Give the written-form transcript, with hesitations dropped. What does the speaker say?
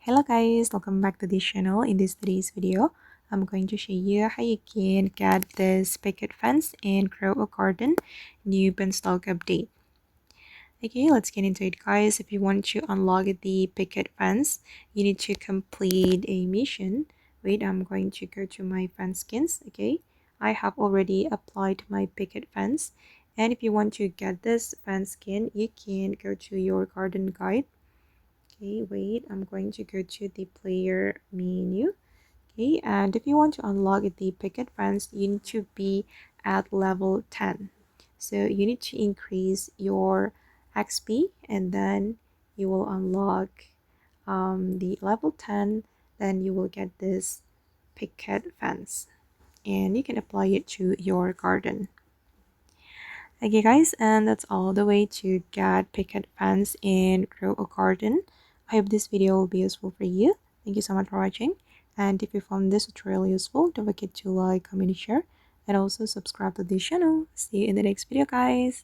Hello guys, welcome back to this channel. In today's video, I'm going to show you how you can get this picket fence and grow a garden new beanstalk update. Okay, let's get into it guys. If you want to unlock the picket fence, you need to complete a mission. Wait, I'm going to go to my fence skins. Okay, I have already applied my picket fence, and if you want to get this fence skin, you can go to your garden guide. Okay, wait, I'm going to go to the player menu. Okay, and if you want to unlock the picket fence, you need to be at level 10. So you need to increase your XP and then you will unlock the level 10. Then you will get this picket fence and you can apply it to your garden. Okay guys, and that's all the way to get picket fence and grow a garden. I hope this video will be useful for you. Thank you so much for watching, and if you found this tutorial useful, don't forget to like, comment, share, and also subscribe to this channel. See you in the next video guys.